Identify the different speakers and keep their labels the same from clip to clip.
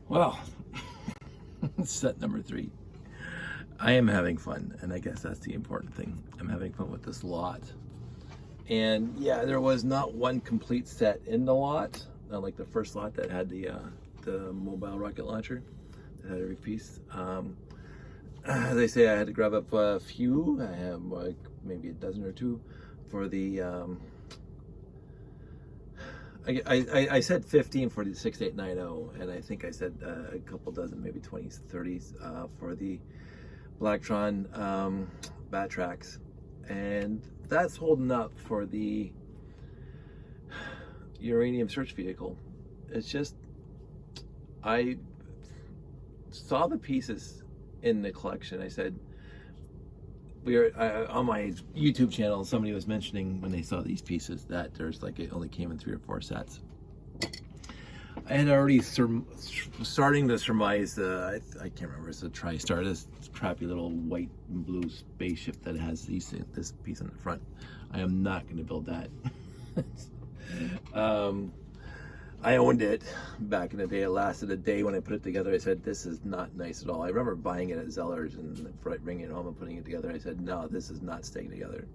Speaker 1: Well, set number 3. I am having fun, and I guess that's the important thing. I'm having fun with this lot. And yeah, there was not one complete set in the lot, not like the first lot that had the mobile rocket launcher that had every piece. They say I had to grab up a few. I have like maybe a dozen or two for the I said 15 for the 6890, and I think I said a couple dozen, maybe 20s, 30s for the Blacktron bat tracks, and that's holding up for the Uranium Search Vehicle. It's just, I saw the pieces in the collection. I said, on my YouTube channel, somebody was mentioning when they saw these pieces that there's like, it only came in 3 or 4 sets. I had already starting to surmise I can't remember, it's a TriStar, this crappy little white and blue spaceship that has this piece on the front. I am not going to build that. I owned it back in the day. It lasted a day. When I put it together, I said, this is not nice at all. I remember buying it at Zeller's and bringing it home and putting it together. I said, no, this is not staying together.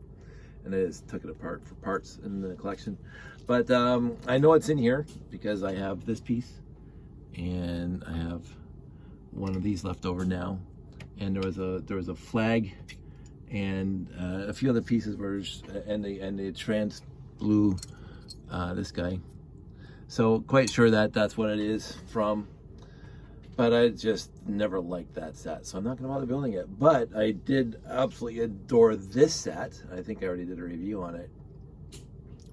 Speaker 1: And I just took it apart for parts in the collection. But I know it's in here because I have this piece and I have one of these left over now. And there was a flag and a few other pieces were, and the trans blue, this guy. So quite sure that that's what it is from, but I just never liked that set, so I'm not going to bother building it. But I did absolutely adore this set. I think I already did a review on it.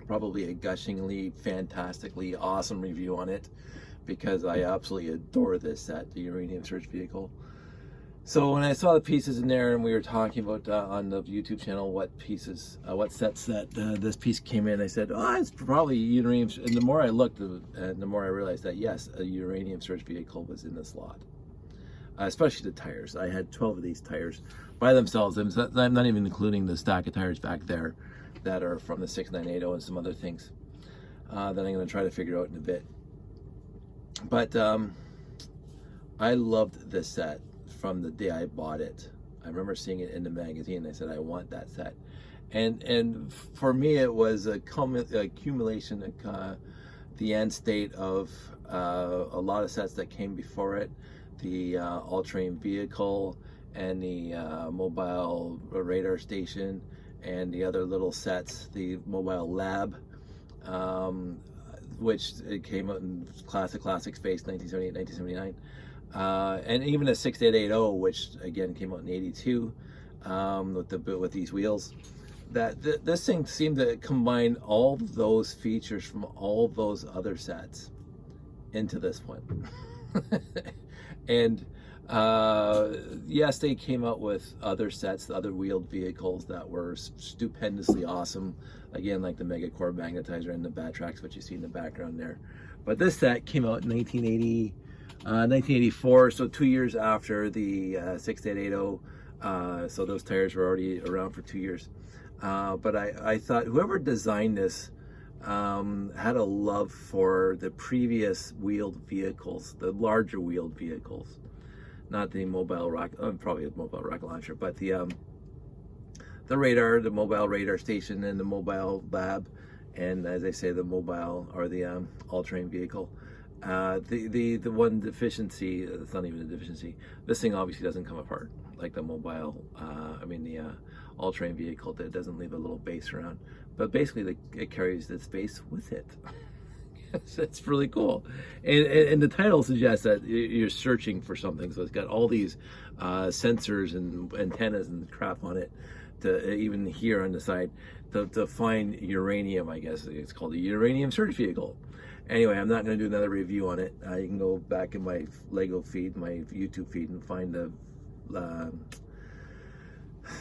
Speaker 1: Probably a gushingly, fantastically awesome review on it, because I absolutely adore this set, the Uranium Search Vehicle. So when I saw the pieces in there, and we were talking about on the YouTube channel what pieces, what sets that this piece came in, I said, oh, it's probably uranium. And the more I looked, the more I realized that yes, a Uranium Search Vehicle was in this lot. Especially the tires. I had 12 of these tires by themselves. I'm not even including the stack of tires back there that are from the 6980 and some other things that I'm going to try to figure out in a bit. But I loved this set from the day I bought it. I remember seeing it in the magazine and I said, I want that set. And for me, it was a accumulation, the end state of a lot of sets that came before it. The all-terrain vehicle and the mobile radar station and the other little sets, the mobile lab, which it came out in classic space, 1978, 1979. And even a 6880, which again came out in '82, with these wheels. This thing seemed to combine all those features from all those other sets into this one. And yes, they came out with other sets, other wheeled vehicles that were stupendously awesome. Again, like the Megacore magnetizer and the bat tracks, which you see in the background there. But this set came out in 1984, so 2 years after the 6880. So those tires were already around for 2 years. But I thought whoever designed this had a love for the previous wheeled vehicles, the larger wheeled vehicles, not the mobile probably a mobile rocket launcher, but the radar, the mobile radar station, and the mobile lab, and as I say, the mobile or the all-terrain vehicle. The one deficiency, it's not even a deficiency, this thing obviously doesn't come apart like the mobile, the all-terrain vehicle. That doesn't leave a little base around, but basically it carries the space with it. It's really cool, and the title suggests that you're searching for something, so it's got all these sensors and antennas and crap on it, to even here on the side, to find uranium. I guess it's called the Uranium Search Vehicle. Anyway, I'm not going to do another review on it. You can go back in my Lego feed, my YouTube feed, and find the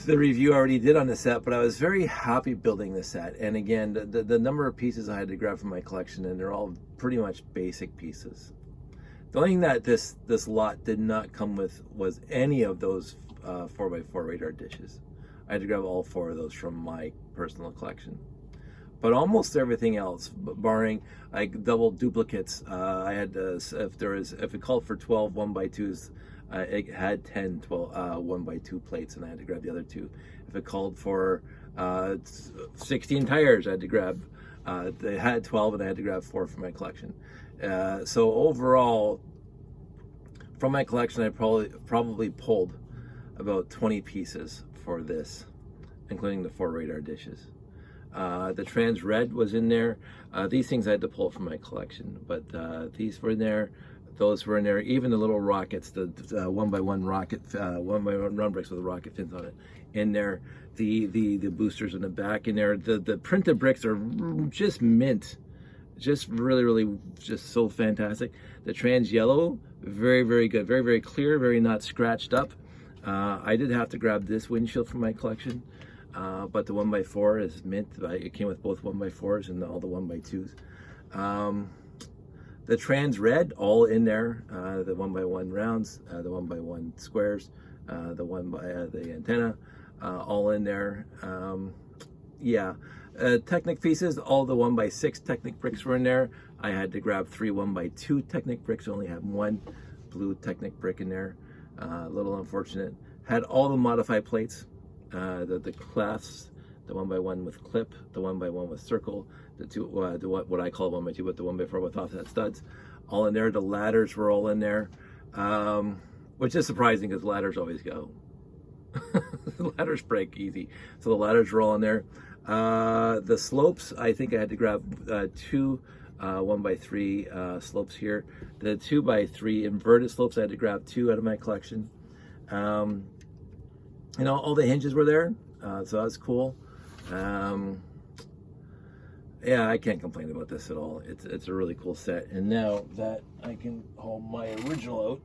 Speaker 1: review I already did on the set. But I was very happy building the set. And again, the number of pieces I had to grab from my collection, and they're all pretty much basic pieces. The only thing that this lot did not come with was any of those 4x4 radar dishes. I had to grab all 4 of those from my personal collection. But almost everything else, barring like double duplicates, I had if it called for 12 1x2s, it had 10 12 1x2 plates, and I had to grab the other two. If it called for 16 tires, I had to grab. They had 12, and I had to grab 4 for my collection. So overall, from my collection, I probably pulled about 20 pieces for this, including the 4 radar dishes. The trans red was in there. These things I had to pull from my collection, but these were in there. Those were in there. Even the little rockets, the 1x1 rocket, 1x1 run bricks with the rocket fins on it, in there. The boosters in the back in there. The printed bricks are just mint, just really just so fantastic. The trans yellow, very good, very clear, very not scratched up. I did have to grab this windshield from my collection. But the 1x4 is mint. It came with both 1x4s and all the 1x2s. The trans red, all in there. The 1x1 rounds, the 1x1 squares, the antenna, all in there. Yeah. Technic pieces, all the 1x6 Technic bricks were in there. I had to grab 3 1x2 Technic bricks. Only had 1 blue Technic brick in there. A little unfortunate. Had all the modified plates. The clasps, the 1x1 with clip, the 1x1 with circle, the two, what I call 1x2, but the 1x4 with offset studs, all in there. The ladders were all in there, which is surprising because ladders always go. Ladders break easy, so the ladders were all in there. The slopes, I think I had to grab 2 1x3 slopes here. The 2x3 inverted slopes, I had to grab 2 out of my collection. You know, all the hinges were there, so that's cool. Yeah, I can't complain about this at all. It's a really cool set. And now that I can haul my original out,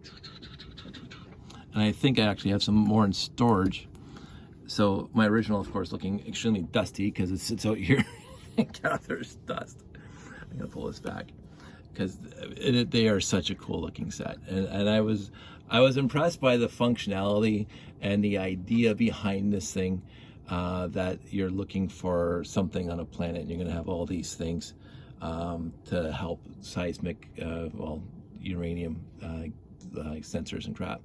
Speaker 1: and I think I actually have some more in storage. So my original, of course, looking extremely dusty because it sits out here and gathers dust. I'm gonna pull this back because they are such a cool looking set, and I was impressed by the functionality and the idea behind this thing, that you're looking for something on a planet and you're going to have all these things to help seismic, uranium sensors and crap.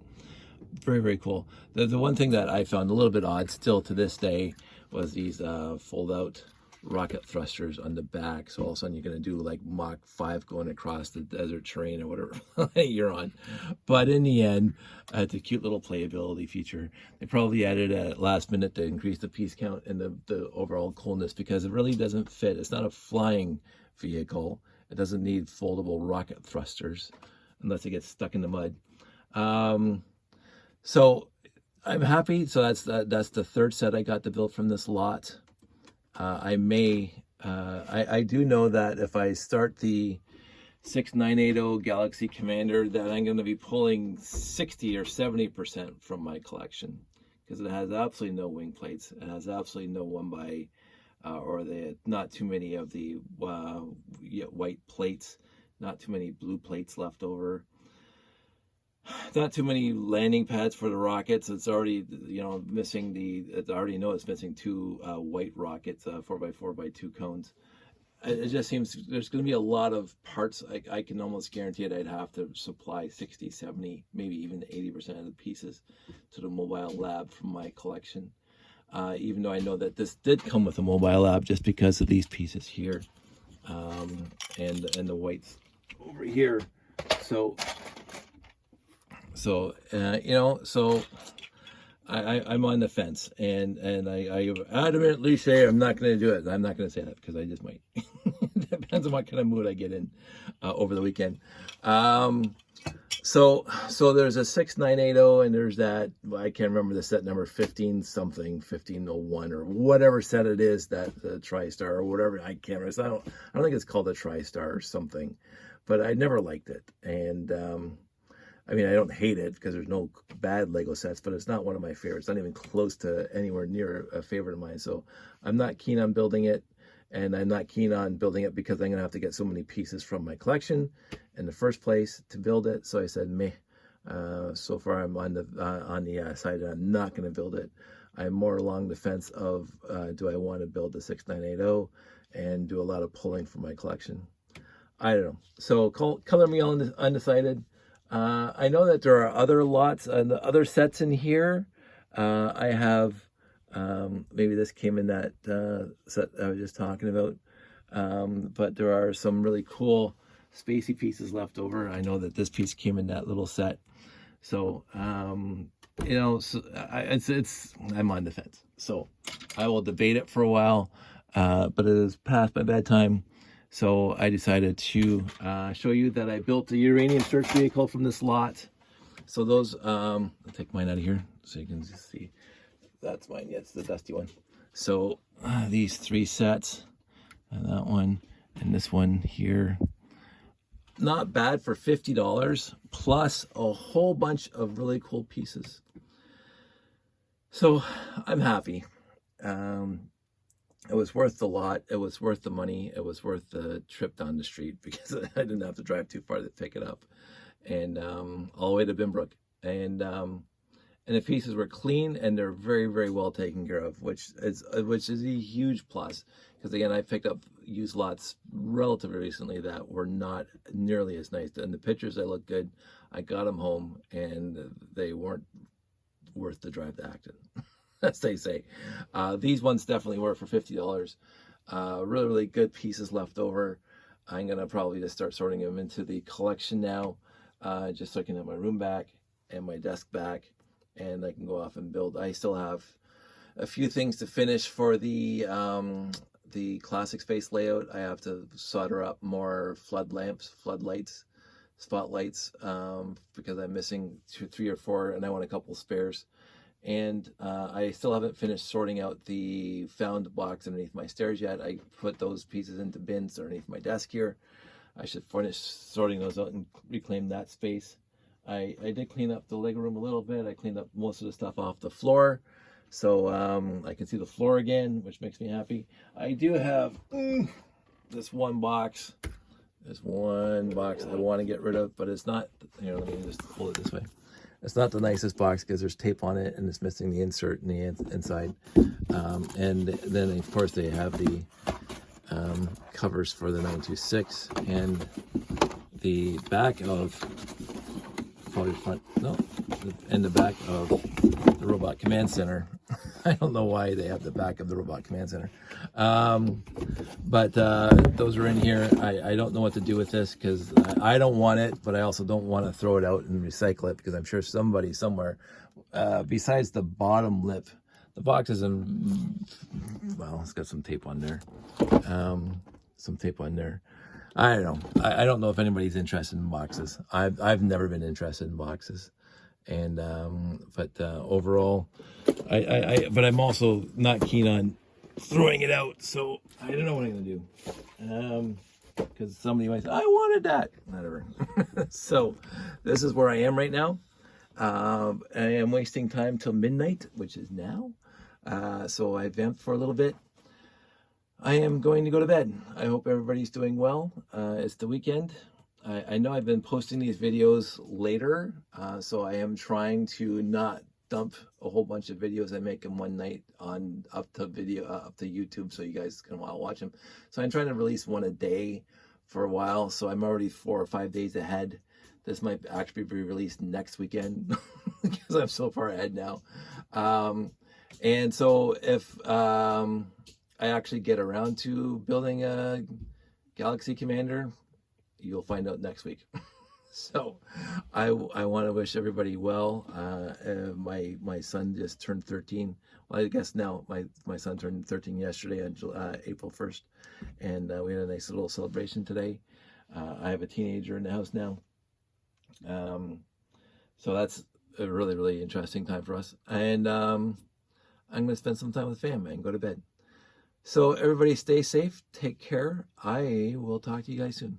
Speaker 1: Very cool. The one thing that I found a little bit odd still to this day was these fold out rocket thrusters on the back. So all of a sudden you're going to do like Mach 5 going across the desert terrain or whatever you're on. But in the end, it's a cute little playability feature. They probably added it at last minute to increase the piece count and the overall coolness, because it really doesn't fit. It's not a flying vehicle. It doesn't need foldable rocket thrusters unless it gets stuck in the mud. So I'm happy. So that's the third set I got to build from this lot. I do know that if I start the 6980 Galaxy Commander, that I'm going to be pulling 60 or 70% from my collection, because it has absolutely no wing plates. It has absolutely no 1x, or not too many of the white plates, not too many blue plates left over. Not too many landing pads for the rockets. It's already, missing I already know it's missing 2 white rockets, 4x4x2 cones. It just seems there's going to be a lot of parts. I can almost guarantee it. I'd have to supply 60, 70, maybe even 80% of the pieces to the mobile lab from my collection. Even though I know that this did come with a mobile lab just because of these pieces here, and the whites over here. So I'm on the fence, and I adamantly say I'm not going to do it. I'm not going to say that because I just might. Depends on what kind of mood I get in over the weekend. So there's a 6980, and there's that, I can't remember the set number, 1501 or whatever set it is, that the TriStar or whatever. I can't remember. I don't think it's called a TriStar or something, but I never liked it. And I mean, I don't hate it because there's no bad Lego sets, but it's not one of my favorites. Not even close to anywhere near a favorite of mine. So I'm not keen on building it, and I'm not keen on building it because I'm going to have to get so many pieces from my collection in the first place to build it. So I said, meh. So far I'm on the side that I'm not going to build it. I'm more along the fence of, do I want to build the 6980? and do a lot of pulling for my collection. I don't know. So color me undecided. I know that there are other lots and other sets in here. I have, maybe this came in that set I was just talking about. But there are some really cool spacey pieces left over. I know that this piece came in that little set. So, you know, so I'm on the fence. So I will debate it for a while, but it is past my bedtime. So I decided to show you that I built a Uranium Search Vehicle from this lot. So those, I'll take mine out of here so you can just see. That's mine. Yeah, it's the dusty one. So these 3 sets, and that one, and this one here. Not bad for $50, plus a whole bunch of really cool pieces. So I'm happy. It was worth the lot. It was worth the money. It was worth the trip down the street because I didn't have to drive too far to pick it up, and all the way to Binbrook. And the pieces were clean and they're very, very well taken care of, which is a huge plus. Because again, I picked up used lots relatively recently that were not nearly as nice. In the pictures, they look good. I got them home and they weren't worth the drive to Acton, as they say. These ones definitely were for $50. Really, really good pieces left over. I'm gonna probably just start sorting them into the collection now, just so I can have my room back and my desk back, and I can go off and build. I still have a few things to finish for the classic space layout. I have to solder up more floodlights, spotlights, because I'm missing 3 or 4, and I want a couple spares. And I still haven't finished sorting out the found box underneath my stairs yet. I put those pieces into bins underneath my desk here. I should finish sorting those out and reclaim that space. I did clean up the leg room a little bit. I cleaned up most of the stuff off the floor, so I can see the floor again, which makes me happy. I do have this one box. There's one box I want to get rid of, but it's not. Here, let me just hold it this way. It's not the nicest box because there's tape on it and it's missing the insert in the inside. And then, of course, they have the covers for the 926 and the back of the back of the Robot Command Center. I don't know why they have the back of the Robot Command Center. But those are in here. I don't know what to do with this because I don't want it, but I also don't want to throw it out and recycle it because I'm sure somebody somewhere, besides the bottom lip, the box is well, it's got some tape on there. I don't know. I don't know if anybody's interested in boxes. I've never been interested in boxes, and but overall, but I'm also not keen on throwing it out. So I don't know what I'm gonna do, because somebody might say I wanted that. Whatever. So this is where I am right now. I am wasting time till midnight, which is now. So I vamped for a little bit. I am going to go to bed. I hope everybody's doing well. It's the weekend. I know I've been posting these videos later, so I am trying to not dump a whole bunch of videos. I make them one night up to YouTube, so you guys can watch them. So I'm trying to release one a day for a while. So I'm already 4 or 5 days ahead. This might actually be released next weekend because I'm so far ahead now. And so if I actually get around to building a Galaxy Commander, you'll find out next week. So I want to wish everybody well. My son just turned 13. Well, I guess now my son turned 13 yesterday on April 1st, and we had a nice little celebration today. I have a teenager in the house now, so that's a really, really interesting time for us. And I'm going to spend some time with family and go to bed. So everybody stay safe, take care. I will talk to you guys soon.